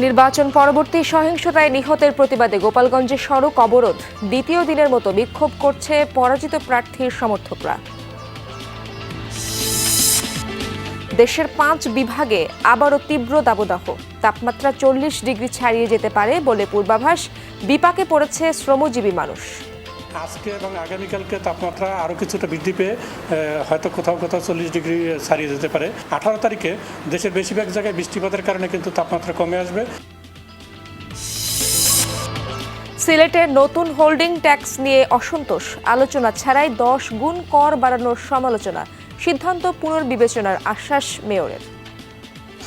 নির্বাচন পরবর্তী সহিংসতায় নিহতের প্রতিবাদে গোপালগঞ্জে সড়ক অবরোধ, দ্বিতীয় দিনের মতো বিক্ষোভ করছে পরাজিত প্রার্থীর সমর্থকরা। দেশের ৫ বিভাগে আবারও তীব্র দাবদাহ, তাপমাত্রা ৪০ ডিগ্রি ছাড়িয়ে যেতে পারে বলে পূর্বাভাস, বিপাকে পড়েছে শ্রমজীবী মানুষ। আজকে এবং আগামীকালকে তাপমাত্রা আরও কিছুটা বৃদ্ধি পেয়ে হয়তো কোথাও কোথাও ৪০ ডিগ্রি ছাড়িয়ে যেতে পারে। ১৮ তারিখে দেশের বেশিরভাগ জায়গায় বৃষ্টিপাতের কারণে কিন্তু তাপমাত্রা কমে আসবে। সিলেটে নতুন হোল্ডিং ট্যাক্স নিয়ে অসন্তোষ, আলোচনা ছাড়াই ১০ গুণ কর বাড়ানোর সমালোচনা, সিদ্ধান্ত পুনর্বিবেচনার আশ্বাস মেয়রের।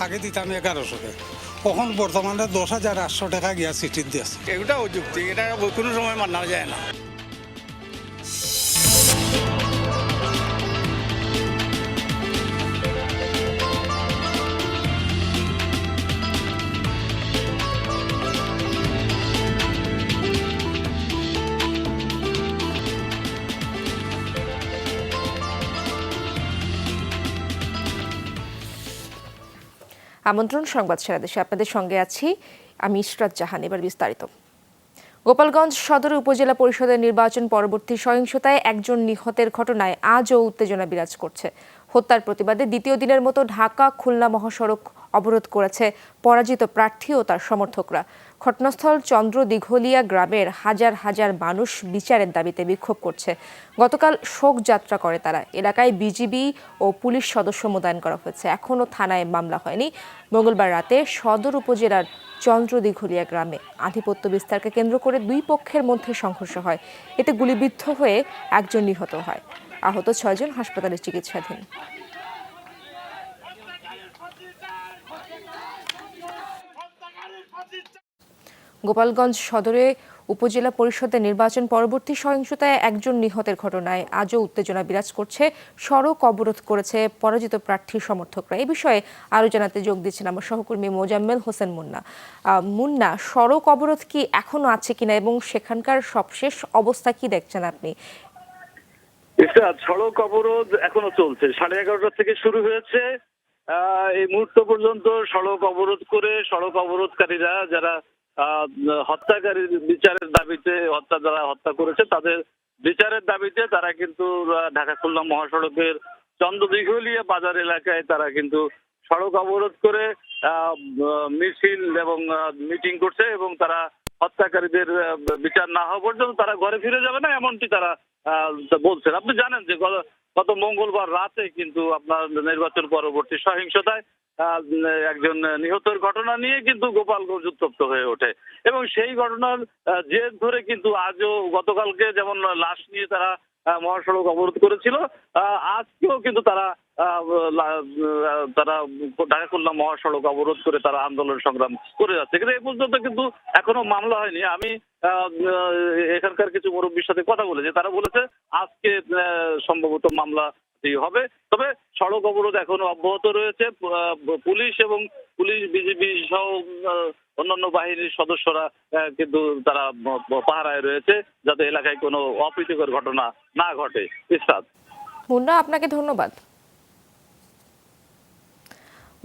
আগে দিতাম ১১০০ টাকা, কখন বর্তমানে ১০,৮০০ টাকা গিয়া সিটির দিয়েছে। এটা অযুক্তি, এটা কোনো সময় মানা যায় না। আমন্ত্রণ সংবাদ সারা দেশে, আপনাদের সঙ্গে আছি আমি ইশরাত জাহান। এবার বিস্তারিত। গোপালগঞ্জ সদর উপজেলা পরিষদের নির্বাচন পরবর্তী সহিংসতায় একজন নিহতের ঘটনায় আজও উত্তেজনা বিরাজ করছে। হত্যার প্রতিবাদে দ্বিতীয় দিনের মতো ঢাকা খুলনা মহাসড়ক অবরোধ করেছে পরাজিত প্রার্থী ও তার সমর্থকরা। ঘটনাস্থল চন্দ্র দিঘলিয়া গ্রামের হাজার হাজার মানুষ বিচারের দাবিতে বিক্ষোভ করছে। গতকাল শোক যাত্রা করে তারা। এলাকায় বিজিবি ও পুলিশ সদস্য মোতায়েন করা হয়েছে। এখনও থানায় মামলা হয়নি। মঙ্গলবার রাতে সদর উপজেলার চন্দ্র দিঘলিয়া গ্রামে আধিপত্য বিস্তারকে কেন্দ্র করে দুই পক্ষের মধ্যে সংঘর্ষ হয়। এতে গুলিবিদ্ধ হয়ে একজন নিহত হয়। আহত ৬ জন হাসপাতালে চিকিৎসাধীন। গোপালগঞ্জ সদরে উপজেলা পরিষদের নির্বাচন পরবর্তী সহিংসতায় একজন নিহতের ঘটনায় আজও উত্তেজনা বিরাজ করছে। সড়ক অবরোধ করেছে পরাজিত প্রার্থীর সমর্থকরা। এই বিষয়ে আরও জানাতে যোগ দিচ্ছেন আমার সহকর্মী মোজাম্মেল হোসেন মুন্না। মুন্না, সড়ক অবরোধ কি এখনো আছে কিনা এবং সেখানকার সবশেষ অবস্থা কি দেখছেন আপনি? সড়ক অবরোধ এখনো চলছে, 11:30 থেকে শুরু হয়েছে। এই মুহূর্ত পর্যন্ত সড়ক অবরোধ করে সড়ক অবরোধকারীরা যারা হত্যাকারীর বিচারের দাবিতে, যারা হত্যা করেছে তাদের বিচারের দাবিতে তারা কিন্তু ঢাকা খুলনা মহাসড়কের চন্দ্রদিঘলিয়া বাজার এলাকায় তারা কিন্তু সড়ক অবরোধ করে মিছিল এবং মিটিং করছে এবং তারা হত্যাকারীদের বিচার না হওয়া পর্যন্ত তারা ঘরে ফিরে যাবে না, এমনটি তারা বলছেন। আপনি জানেন যে গত মঙ্গলবার রাতে কিন্তু আপনার নির্বাচন পরবর্তী সহিংসতায় একজন নিহতের ঘটনা নিয়ে কিন্তু গোপালগঞ্জ উত্তপ্ত হয়ে ওঠে এবং সেই ঘটনার জের ধরে কিন্তু আজও, গতকালকে যেমন লাশ নিয়ে তারা মহাসড়ক অবরোধ করেছিল, আজকেও কিন্তু তারা ঢাকা খুলনা মহাসড়ক অবরোধ করে তারা আন্দোলন সংগ্রাম করে যাচ্ছে। কিন্তু এই পর্যন্ত কিন্তু এখনো মামলা হয়নি। আমি এখানকার কিছু মুরব্বীর সাথে কথা বলেছি, তারা বলেছে আজকে সম্ভবত মামলা হবে। তবে সড়ক অবরোধ এখনো অব্যাহত রয়েছে। পুলিশ এবং বিজিবি সহ অন্যান্য বাহিনীর সদস্যরা কিন্তু তারা পাহারায় রয়েছে যাতে এলাকায় কোনো অপ্রীতিকর ঘটনা না ঘটে। ইসরাত মুন্না, আপনাকে ধন্যবাদ।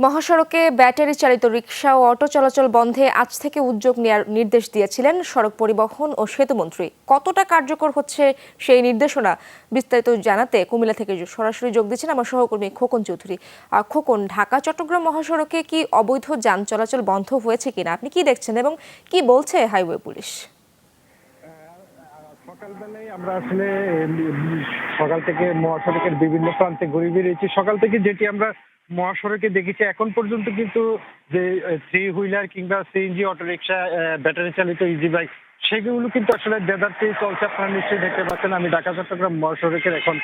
মহাসড়কে ব্যাটারি চালিত রিকশা ও অটো চলাচল বন্ধে আজ থেকে উদ্যোগ নেওয়ার নির্দেশ দিয়েছিলেন সড়ক পরিবহন ও সেতুমন্ত্রী। কতটা কার্যকর হচ্ছে সেই নির্দেশনা বিস্তারিত জানাতে কুমিল্লা থেকে সরাসরি যোগ দিচ্ছেন আমার সহকর্মী খোকন চৌধুরী। খোকন, ঢাকা চট্টগ্রাম মহাসড়কে কি অবৈধ যান চলাচল বন্ধ হয়েছে কিনা আপনি কি দেখছেন এবং কি বলছে হাইওয়ে পুলিশ? সকালবেলায় আমরা আসলে সকাল থেকে মহাসড়কের বিভিন্ন প্রান্তে ঘুরে বেরিয়েছি। সকাল থেকে যেটি আমরা মহাসড়কে দেখেছি এখন পর্যন্ত কিন্তু যে 3 হুইলার কিংবা সিএনজি অটোরিকশা, ব্যাটারি চালিত ইজি বাইক, সেগুলো কিন্তু আসলে দেদারতেই চলছে। আপনারা নিশ্চয়ই দেখতে পাচ্ছেন আমি ঢাকা চট্টগ্রাম মহাসড়কের এখন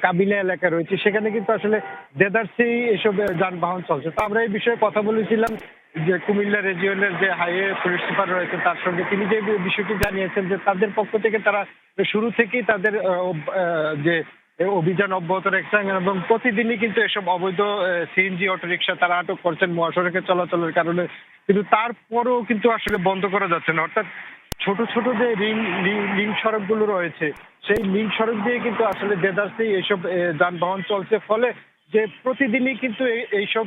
কাবিলা এলাকা রয়েছে, সেখানে কিন্তু আসলে দেদারতেই এসব যানবাহন চলছে। তো আমরা এই বিষয়ে কথা বলেছিলাম যে কুমিল্লা রিজিয়নের যে হাইওয়ে পুলিশ সুপার রয়েছে তার সঙ্গে, তিনি যে বিষয়টি জানিয়েছেন যে তাদের পক্ষ থেকে তারা শুরু থেকেই তাদের যে অভিযান অব্যাহত রেখেছেন এবং প্রতিদিনই কিন্তু এসব অবৈধ সিএনজি অটোরিকশা তারা আটক করছেন মহাসড়কে চলাচলের কারণে। কিন্তু তারপরও কিন্তু আসলে বন্ধ করা যাচ্ছে না। অর্থাৎ ছোট ছোট যে লিঙ্ক সড়কগুলো রয়েছে সেই লিঙ্ক সড়ক দিয়ে কিন্তু আসলে দেদারসেই এইসব যানবাহন চলছে, ফলে যে প্রতিদিনই কিন্তু এইসব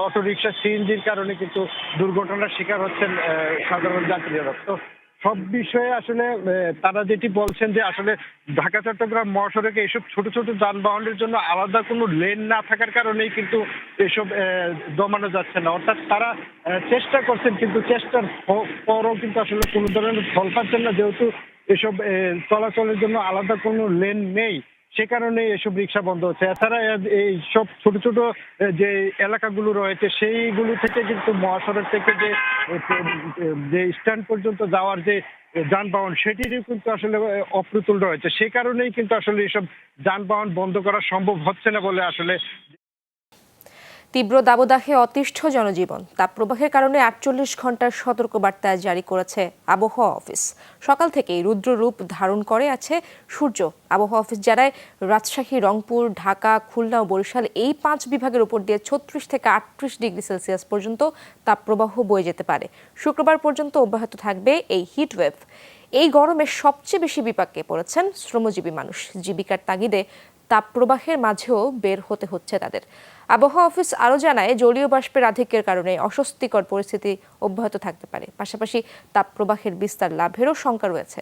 অটোরিকশা সিএনজির কারণে কিন্তু দুর্ঘটনার শিকার হচ্ছেন সাধারণ যাত্রীরা। তো সব বিষয়ে আসলে তারা যেটি বলছেন যে আসলে ঢাকা চট্টগ্রাম মহাসড়কে এইসব ছোট ছোট যানবাহনের জন্য আলাদা কোনো লেন না থাকার কারণেই কিন্তু এসব দমানো যাচ্ছে না। অর্থাৎ তারা চেষ্টা করছেন কিন্তু চেষ্টার পরও কিন্তু আসলে কোনো ধরনের ফল পাচ্ছেন না, যেহেতু এসব চলাচলের জন্য আলাদা কোনো লেন নেই, সে কারণে এসব রিক্সা বন্ধ হচ্ছে। এছাড়া এই সব ছোট ছোট যে এলাকাগুলো রয়েছে সেইগুলো থেকে কিন্তু মহাসড়ক থেকে যে স্ট্যান্ড পর্যন্ত যাওয়ার যে যানবাহন সেটিরও কিন্তু আসলে অপ্রতুল রয়েছে। সে কারণেই কিন্তু আসলে এসব যানবাহন বন্ধ করা সম্ভব হচ্ছে না বলে আসলে। তীব্র দাবদাহে অতিষ্ঠ জনজীবন। তাপপ্রবাহের কারণে ৪৮ ঘন্টার সতর্কবার্তা জারি করেছে আবহাওয়া অফিস। সকাল থেকেই রুদ্র রূপ ধারণ করে আছে সূর্য। আবহাওয়া অফিস জানায়, রাজশাহী, রংপুর, ঢাকা, খুলনা ও বরিশাল এই ৫ বিভাগের উপর দিয়ে ৩৬ থেকে ৩৮ ডিগ্রি সেলসিয়াস পর্যন্ত তাপপ্রবাহ বয়ে যেতে পারে। শুক্রবার পর্যন্ত অব্যাহত থাকবে এই হিটওয়েভ। এই গরমে সবচেয়ে বেশি বিপাকে পড়েছেন শ্রমজীবী মানুষ। জীবিকার তাগিদে তাপপ্রবাহের মাঝেও বের হতে হচ্ছে তাদের। আবহাওয়া অফিস আরও জানায়, জলীয় বাষ্পের আধিক্যের কারণে অস্বস্তিকর পরিস্থিতি অব্যাহত থাকতে পারে। পাশাপাশি তাপপ্রবাহের বিস্তার লাভেরও শঙ্কা রয়েছে।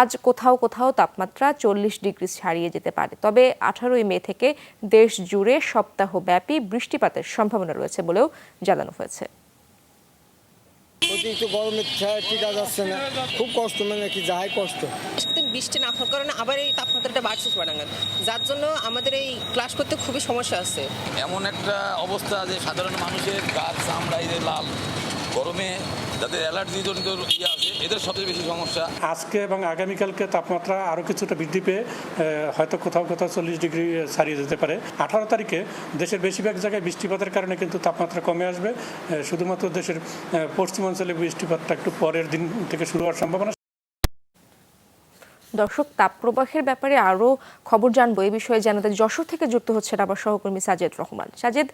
আজ কোথাও কোথাও তাপমাত্রা ৪০ ডিগ্রি ছাড়িয়ে যেতে পারে। তবে ১৮ মে থেকে দেশ জুড়ে সপ্তাহব্যাপী বৃষ্টিপাতের সম্ভাবনা রয়েছে বলেও জানানো হয়েছে। অতিরিক্ত গরমের টিকা যাচ্ছে না, খুব কষ্ট, মানে কি যাই কষ্ট। বৃষ্টি না হওয়ার কারণে আবার এই তাপমাত্রাটা বাড়ছে চুয়াডাঙ্গায়, যার জন্য আমাদের এই ক্লাস করতে খুবই সমস্যা আছে। এমন একটা অবস্থা যে সাধারণ মানুষের গাছ চামড়ায় যে লাল, গরমে যাদের অ্যালার্জি জনিত ইয়ে আছে এদের সবচেয়ে বেশি সমস্যা। আজকে এবং আগামীকালকে তাপমাত্রা আরও কিছুটা বৃদ্ধি পেয়ে হয়তো কোথাও কোথাও ৪০ ডিগ্রি ছাড়িয়ে যেতে পারে। ১৮ তারিখে দেশের বেশিরভাগ জায়গায় বৃষ্টিপাতের কারণে কিন্তু তাপমাত্রা কমে আসবে। শুধুমাত্র দেশের পশ্চিমাঞ্চলে বৃষ্টিপাতটা একটু পরের দিন থেকে শুরু হওয়ার সম্ভাবনা। দর্শক, তাপপ্রবাহের ব্যাপারে আরও খবর জানবো এই বিষয়ে জানাতে যশোর থেকে যুক্ত হচ্ছেন আমার সহকর্মী সাজেদ রহমান। সাজেদ,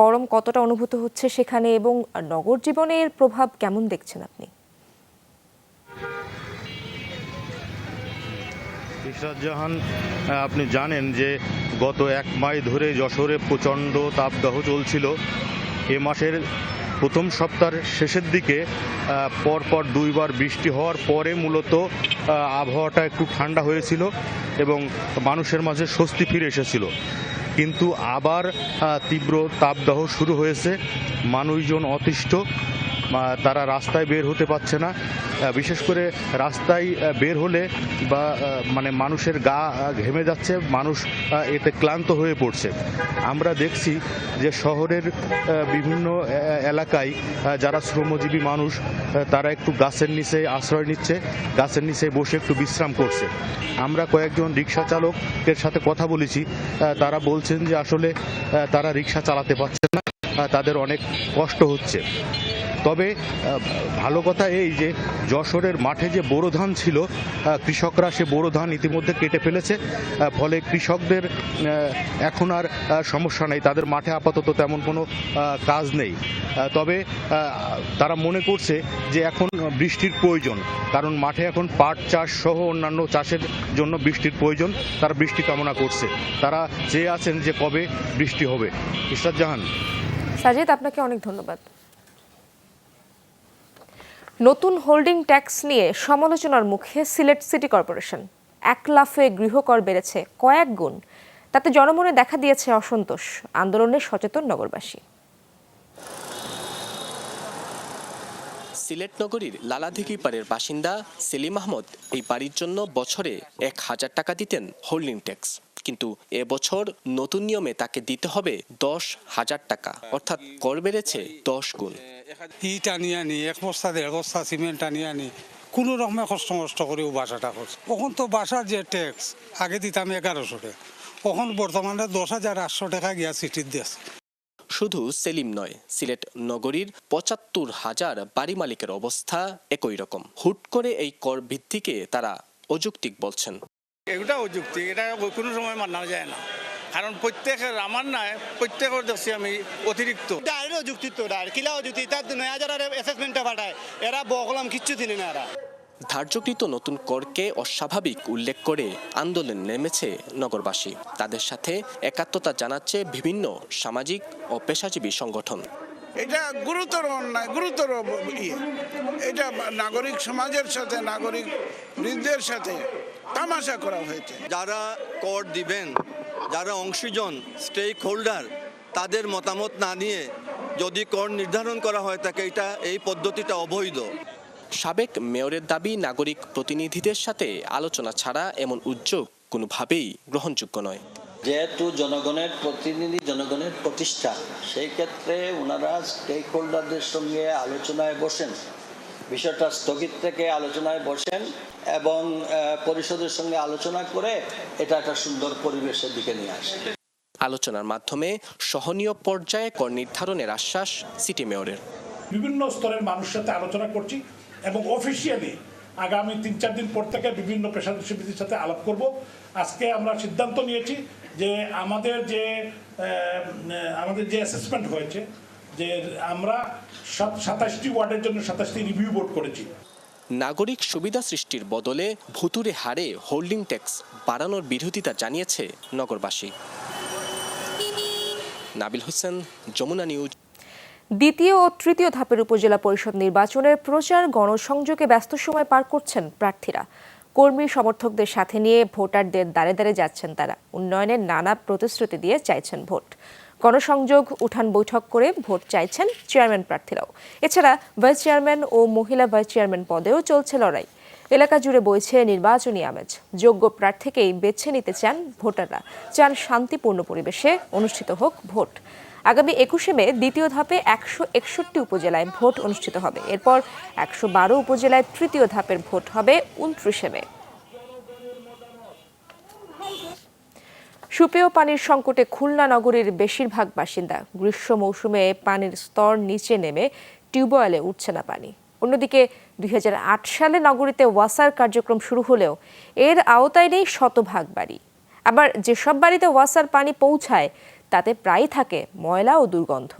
গরম কতটা অনুভূত হচ্ছে সেখানে এবং নগর জীবনের প্রভাব কেমন দেখছেন আপনি? ইশরাত জাহান, আপনি জানেন যে গত ১ মাস ধরে যশোরে প্রচণ্ড তাপদাহ চলছিল। এ মাসের প্রথম সপ্তাহের শেষের দিকে পরপর ২ বার বৃষ্টি হওয়ার পরে মূলত আবহাওয়াটা একটু ঠান্ডা হয়েছিল এবং মানুষের মাঝে স্বস্তি ফিরে এসেছিল। কিন্তু আবার তীব্র তাপদাহ শুরু হয়েছে। মানুষজন অতিষ্ঠ, তারা রাস্তায় বের হতে পারছে না। বিশেষ করে রাস্তায় বের হলে বা মানে মানুষের গা ঘেমে যাচ্ছে, মানুষ এতে ক্লান্ত হয়ে পড়ছে। আমরা দেখছি যে শহরের বিভিন্ন এলাকায় যারা শ্রমজীবী মানুষ তারা একটু গাছের নিচে আশ্রয় নিচ্ছে, গাছের নিচে বসে একটু বিশ্রাম করছে। আমরা কয়েকজন রিক্সা চালকের সাথে কথা বলেছি, তারা বলছেন যে আসলে তারা রিক্সা চালাতে পারছে না, তাদের অনেক কষ্ট হচ্ছে। তবে ভালো কথা এই যে যশোরের মাঠে যে বোরো ধান ছিল, কৃষকরা সে বোরো ধান ইতিমধ্যে কেটে ফেলেছে। ফলে কৃষকদের এখন আর সমস্যা নেই, তাদের মাঠে আপাতত তেমন কোনো কাজ নেই। তবে তারা মনে করছে যে এখন বৃষ্টির প্রয়োজন, কারণ মাঠে এখন পাট চাষ সহ অন্যান্য চাষের জন্য বৃষ্টির প্রয়োজন। তারা বৃষ্টি কামনা করছে, তারা চেয়ে আছেন যে কবে বৃষ্টি হবে। ইশরাত জাহান। সাজেদ, আপনাকে অনেক ধন্যবাদ। নতুন হোল্ডিং ট্যাক্স নিয়ে সমালোচনার মুখে সিলেট সিটি কর্পোরেশন। ১ লাফে গৃহকর বেড়েছে কয়েক গুণ। তাতে জনমনে দেখা দিয়েছে অসন্তোষ। আন্দোলনে সচেতন নগরবাসী। সিলেট নগরীর লালাদিঘি পাড়ের বাসিন্দা সেলিম আহমদ এই বাড়ির জন্য বছরে ১,০০০ টাকা দিতেন হোল্ডিং ট্যাক্স, কিন্তু এবছর নতুন নিয়মে তাকে দিতে হবে ১০,০০০ টাকা, অর্থাৎ কর বেড়েছে ১০ গুণ। ইট আনি আনি ১ বস্তা ১.৫ বস্তা সিমেন্ট আনি আনি কোনো রকমে কষ্ট করেও বাসাটা করছে। তখন তো বাসার যে ট্যাক্স আগে দিতাম ১১০০ টাকা, এখন বর্তমানে ১০,৮০০ টাকা গিয়া সিটির দিয়েছে। শুধু সেলিম নয়, সিলেট নগরীর ৭৫,০০০ বাড়ি মালিকের অবস্থা একই রকম। হুট করে এই কর বৃদ্ধিকে তারা অযৌক্তিক বলছেন। এটা অযৌক্তিক, এটা কোনো সময় মানা যায় না, কারণ প্রত্যেকের আমার নয় প্রত্যেকের দেখছি আমি অতিরিক্ত ডায়েরও যুক্তি তো ডায়ের কিলাও যুক্তি তার 9,000 অ্যাসেসমেন্টটা পাঠায় এরা বকলাম কিচ্ছু দিনে না এরা। ধার্যকৃত নতুন করকে অস্বাভাবিক উল্লেখ করে আন্দোলন নেমেছে নগরবাসী। তাদের সাথে একাত্মতা জানাচ্ছে বিভিন্ন সামাজিক ও পেশাজীবী সংগঠন। এটা গুরুতর অন্যায়, গুরুতর এটা নাগরিক সমাজের সাথে নাগরিক বৃদ্ধের সাথে তামাশা করা হয়েছে। যারা কর দিবেন, যারা অংশীজন স্টেক হোল্ডার, তাদের মতামত না নিয়ে যদি কর নির্ধারণ করা হয় থাকে এই পদ্ধতিটা অবৈধ। সাবেক মেয়রের দাবি, নাগরিক প্রতিনিধিদের সাথে আলোচনা ছাড়া এমন উদ্যোগ কোনোভাবেই গ্রহণযোগ্য নয়। যেহেতু জনগণের প্রতিনিধি, জনগণের প্রতিষ্ঠা, সেই ক্ষেত্রে ওনারা স্টেক হোল্ডারদের সঙ্গে আলোচনায় বসেন, বিষয়টা স্থগিত থেকে আলোচনায় বসেন এবং পরিষদের সঙ্গে আলোচনা করে এটা একটা সুন্দর পরিবেশের দিকে নিয়ে আসে। আলোচনার মাধ্যমে সহনীয় পর্যায়ে কর নির্ধারণের আশ্বাস সিটি মেয়রের। বিভিন্ন স্তরের মানুষের সাথে আলোচনা করছি এবং অফিসিয়ালি আগামী 3-4 দিন পর থেকে বিভিন্ন পেশাজীবী সমিতির সাথে আলাপ করব। আজকে আমরা সিদ্ধান্ত নিয়েছি যে আমাদের যে অ্যাসেসমেন্ট হয়েছে, যে আমরা 27টি ওয়ার্ডের জন্য 27টি রিভিউ বোর্ড করেছি। নাগরিক সুবিধা সৃষ্টির বদলে ভুতুরে হারে হোল্ডিং ট্যাক্স বাড়ানোর বিরোধিতা জানিয়েছে নগরবাসী। নাবিল হোসেন, যমুনা নিউজ। দ্বিতীয় ও তৃতীয় ধাপের উপজেলা পরিষদ নির্বাচনের প্রচার গণসংযোগে ব্যস্ত সময় পার করছেন প্রার্থীরা। কর্মী সমর্থকদের সাথে নিয়ে ভোটারদের দ্বারে দ্বারে যাচ্ছেন তারা। উন্নয়নের নানা প্রতিশ্রুতি দিয়ে চাইছেন ভোট। গণসংযোগ উঠান বৈঠক করে ভোট চাইছেন চেয়ারম্যান প্রার্থীরাও। এছাড়া ভাইস চেয়ারম্যান ও মহিলা ভাইস চেয়ারম্যান পদেও চলছে লড়াই। এলাকা জুড়ে বইছে নির্বাচনী আমেজ। যোগ্য প্রার্থীকেই বেছে নিতে চান ভোটাররা, চান শান্তিপূর্ণ পরিবেশে অনুষ্ঠিত হোক ভোট। আগামী 21শে মে দ্বিতীয় ধাপে 161 উপজেলায় ভোট অনুষ্ঠিত হবে। এরপর 112 উপজেলায় তৃতীয় ধাপের ভোট হবে 29শে মে। সুপেয় পানির সংকটে খুলনা নগরীর বেশিরভাগ বাসিন্দা। গ্রীষ্ম মৌসুমে পানির স্তর নিচে নেমে টিউবওয়েলে উঠছে না পানি। অন্যদিকে 2008 সালে নগরীতে ওয়াসার কার্যক্রম শুরু হলেও এর আওতায় নেই শতভাগ বাড়ি। আবার যেসব বাড়িতে ওয়াসার পানি পৌঁছায় তাতে প্রায়ই থাকে ময়লা ও দুর্গন্ধ।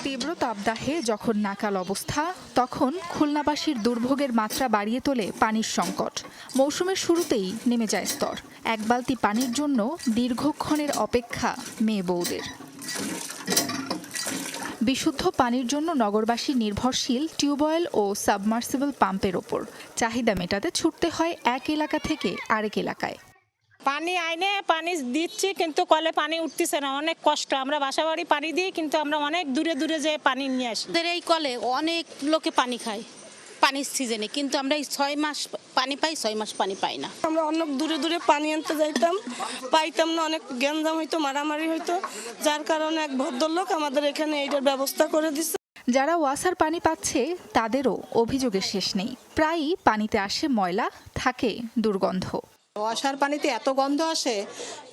তীব্র তাপদাহে যখন নাকাল অবস্থা, তখন খুলনাবাসীর দুর্ভোগের মাত্রা বাড়িয়ে তোলে পানির সংকট। মৌসুমের শুরুতেই নেমে যায় স্তর। এক বালতি পানির জন্য দীর্ঘক্ষণের অপেক্ষা মেয়ে বউদের। বিশুদ্ধ পানির জন্য নগরবাসী নির্ভরশীল টিউবওয়েল ও সাবমার্সিবল পাম্পের ওপর। চাহিদা মেটাতে ছুটতে হয় এক এলাকা থেকে আরেক এলাকায়। পানি আইনে পানি দিচ্ছি, কিন্তু কলে পানি উঠতেছে না, অনেক কষ্ট। আমরা বাসা বাড়ি পানি দিই, কিন্তু আমরা অনেক দূরে দূরে যে পানি নিয়ে আসি। এই কলে অনেক লোকে পানি খায় পানির সিজনে, কিন্তু আমরা এই 6 মাস পানি পাই, 6 মাস পানি পাই না। আমরা অনেক দূরে দূরে পানি আনতে যাইতাম, পাইতাম না, অনেক গ্যাঞ্জাম হইতো, মারামারি হইতো, যার কারণে এক ভদ্রলোক আমাদের এখানে এইটার ব্যবস্থা করে দিচ্ছে। যারা ওয়াসার পানি পাচ্ছে তাদেরও অভিযোগের শেষ নেই। প্রায়ই পানিতে আসে ময়লা, থাকে দুর্গন্ধ। ওয়াসার পানিতে এত গন্ধ আসে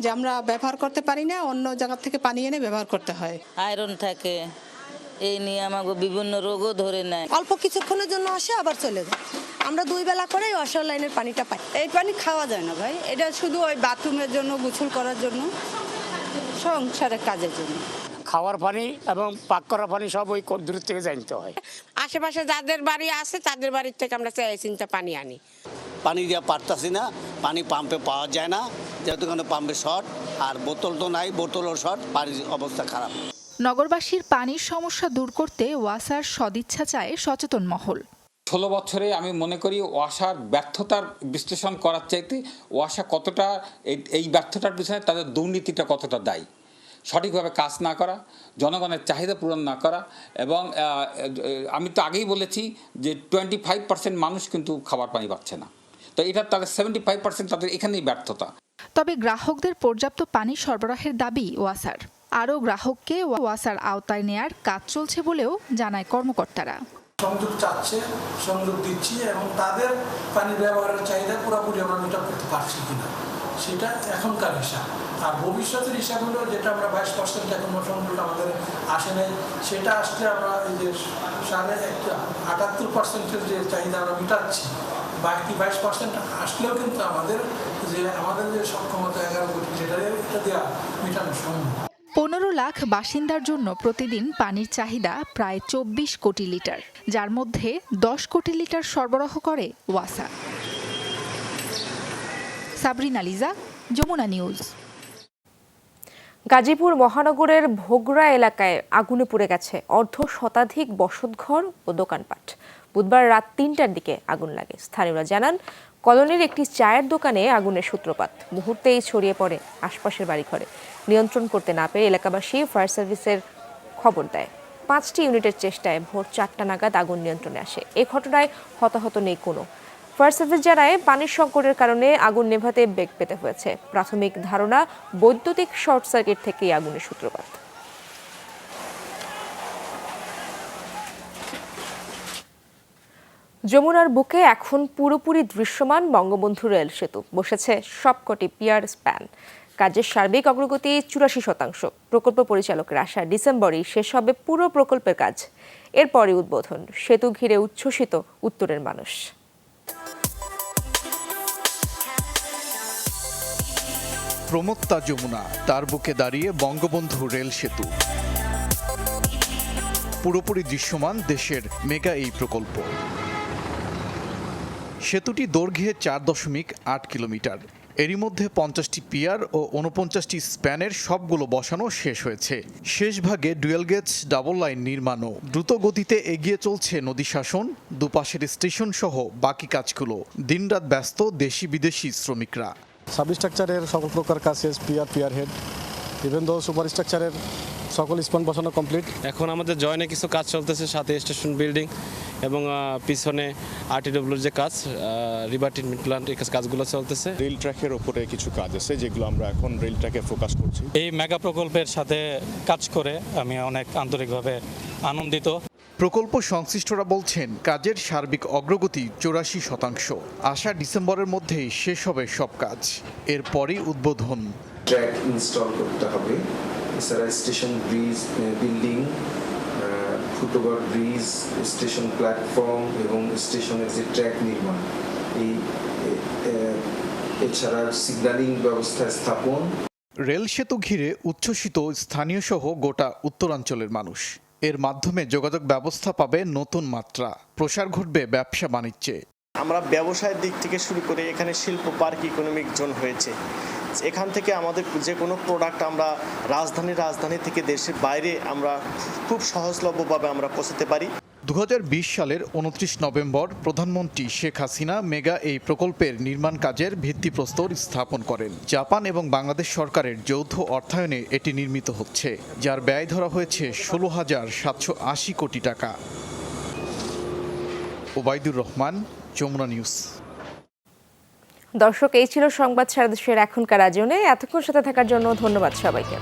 যে আমরা ব্যবহার করতে পারি না, অন্য জায়গা থেকে পানি এনে ব্যবহার করতে হয়। আয়রন থাকে, এই নিয়ে আমাকে বিভিন্ন রোগও ধরে নেয়। অল্প কিছুক্ষণের জন্য আসে আবার চলে যায়। আমরা 2 বেলা করেই ওয়াসার লাইনের পানিটা পাই। এই পানি খাওয়া যায় না ভাই, এটা শুধু ওই বাথরুমের জন্য, গোসল করার জন্য, সংসারের কাজের জন্য। খাওয়ার পানি এবং পাক করা পানি সব ওই দূর থেকে জানতে হয়। আশেপাশে যাদের বাড়ি আছে তাদের বাড়ির থেকে আমরা চিন্তা পানি আনি। পানি দিয়ে পারতাছি না, পানি পাম্পে পাওয়া যায় না, যেহেতু কোনো পাম্পে শর্ট, আর বোতল তো নাই, বোতলও শর্ট, পানির অবস্থা খারাপ। নগরবাসীর পানির সমস্যা দূর করতে ওয়াসার সদিচ্ছা চায় সচেতন মহল। 16 বছরে আমি মনে করি ওয়াসার ব্যর্থতার বিশ্লেষণ করার চাইতে ওয়াসা কতটা এই ব্যর্থতার পিছনে তাদের দুর্নীতিটা কতটা দায়ী, সঠিকভাবে কাজ না করা, জনগণের চাহিদা পূরণ না করা। এবং আমি তো আগেই বলেছি যে 25% মানুষ কিন্তু খাবার পানি পাচ্ছে না, তো এটা তাদের 75% তাদের এখানেই ব্যর্থতা। তবে গ্রাহকদের পর্যাপ্ত পানি সরবরাহের দাবি ওয়াসার। আরও গ্রাহককে ওয়াসার আওতায় নেয়ার কাজ চলছে বলেও জানায় কর্মকর্তারা। সংযোগ চাচ্ছে, সংযোগ দিচ্ছি, এবং তাদের পানি ব্যবহারের চাহিদা পুরোপুরি আমরা মেটা করতে পারছি কিনা সেটা এখনকার হিসাব। আর ভবিষ্যতের হিসাব হলো যেটা আমরা 22% এখনো সংযোগ আমাদের আসে নাই, সেটা আসলে আমরা এই যে 78% যে চাহিদা আমরা মেটাচ্ছি, বাকি 22% আসলেও কিন্তু আমাদের যে সক্ষমতা 11 কোটি লিটার এটা দেওয়া মেটানো সম্ভব। 15 লাখ বাসিন্দার জন্য প্রতিদিন পানির চাহিদা প্রায় 24 কোটি লিটার, যার মধ্যে 10 কোটি লিটার সরবরাহ করে ওয়াসা। সাবরিনা লিজা, যমুনা নিউজ। গাজীপুর মহানগরের ভোগড়া এলাকায় আগুনে পুড়ে গেছে অর্ধ শতাধিক বসতঘর ও দোকানপাট। বুধবার রাত 3টার দিকে আগুন লাগে। স্থানীয়রা জানান, কলোনির একটি চায়ের দোকানে আগুনের সূত্রপাত। মুহূর্তেই ছড়িয়ে পড়ে আশপাশের বাড়িঘরে। নিয়ন্ত্রণ করতে না পেরে এলাকাবাসী ফায়ার সার্ভিসের খবর দেয়। 5টি ইউনিটের চেষ্টায় ভোর 4টা নাগাদ আগুন নিয়ন্ত্রণে আসে। এ ঘটনায় হতাহত নেই কোনো। ফায়ার সার্ভিস জানায়, পানির সংকটের কারণে আগুন নেভাতে বেগ পেতে হয়েছে। প্রাথমিক ধারণা, বৈদ্যুতিক শর্ট সার্কিট থেকেই আগুনের সূত্রপাত। যমুনার বুকে এখন পুরোপুরি দৃশ্যমান বঙ্গবন্ধু রেল সেতু। বসেছে সবকটি পিয়ার স্প্যান। কাজের সার্বিক অগ্রগতি 84%। প্রকল্প পরিচালকের আশা, ডিসেম্বরেই শেষ হবে পুরো প্রকল্পের কাজ। এরপরই উদ্বোধন। সেতু ঘিরে উচ্ছ্বসিত উত্তরের মানুষ। প্রমত্তা যমুনা, তার বুকে দাঁড়িয়ে বঙ্গবন্ধু রেল সেতু। পুরোপুরি দৃশ্যমান দেশের মেগা এই প্রকল্প। সেতুটি দৈর্ঘ্যে 4.8 কিলোমিটার। এরই মধ্যে 50টি পিয়ার ও 49টি স্প্যানের সবগুলো বসানো শেষ হয়েছে। শেষ ভাগে ডুয়েল গেজ ডাবল লাইন নির্মাণও। দ্রুত গতিতে এগিয়ে চলছে নদী শাসন, দুপাশের স্টেশন সহ বাকি কাজগুলো। দিনরাত ব্যস্ত দেশি বিদেশি শ্রমিকরা। সাবস্ট্রাকচারের সকল প্রকার কাজ শেষ, pier head even though super স্ট্রাকচারের সকল স্পন বসানো কমপ্লিট। এখন আমাদের জয়েনে কিছু কাজ চলতেছে, সাথে স্টেশন বিল্ডিং এবং পিছনে আরটিডব্লিউর যে কাজ, রিভার ট্রিটমেন্ট প্ল্যান্ট, এই কাজগুলো চলতেছে। রেল ট্র্যাকের ওপরে কিছু কাজ আছে যেগুলো আমরা এখন রেল ট্র্যাকে ফোকাস করছি। এই মেগা প্রকল্পের সাথে কাজ করে আমি অনেক আন্তরিকভাবে আনন্দিত। প্রকল্প সংশ্লিষ্টরা বলছেন, কাজের সার্বিক অগ্রগতি 84%। আশা ডিসেম্বরের মধ্যেই শেষ হবে সব কাজ। এরপরই উদ্বোধন। ট্র্যাক ইনস্টল করতে হবে, এছাড়া station bridge building, foot over bridge, station platform এবং স্টেশনের যে ট্র্যাক নির্মাণ, এছাড়া সিগন্যালিং ব্যবস্থা স্থাপন। রেল সেতু ঘিরে উচ্ছ্বসিত স্থানীয় সহ গোটা উত্তরাঞ্চলের মানুষ। এর মাধ্যমে যোগাযোগ ব্যবস্থা পাবে নতুন মাত্রা, প্রসার ঘটবে ব্যবসা বাণিজ্যে। আমরা ব্যবসায়ের দিক থেকে শুরু করে এখানে শিল্প পার্ক, ইকোনমিক জোন হয়েছে। এখান থেকে আমাদের যে কোনো প্রোডাক্ট আমরা রাজধানী থেকে দেশের বাইরে আমরা খুব সহজলভ্যভাবে আমরা পৌঁছাতে পারি। 2020 সালের 29 নভেম্বর প্রধানমন্ত্রী শেখ হাসিনা মেগা এই প্রকল্পের নির্মাণ কাজের ভিত্তিপ্রস্তর স্থাপন করেন। জাপান এবং বাংলাদেশ সরকারের যৌথ অর্থায়নে এটি নির্মিত হচ্ছে, যার ব্যয় ধরা হয়েছে 16,780 কোটি টাকা। ওবায়দুর রহমান, যমুনা নিউজ। দর্শক, এই ছিল সংবাদ সারা দেশের এখনকার আয়োজনে। এতক্ষণ সাথে থাকার জন্য ধন্যবাদ সবাইকে।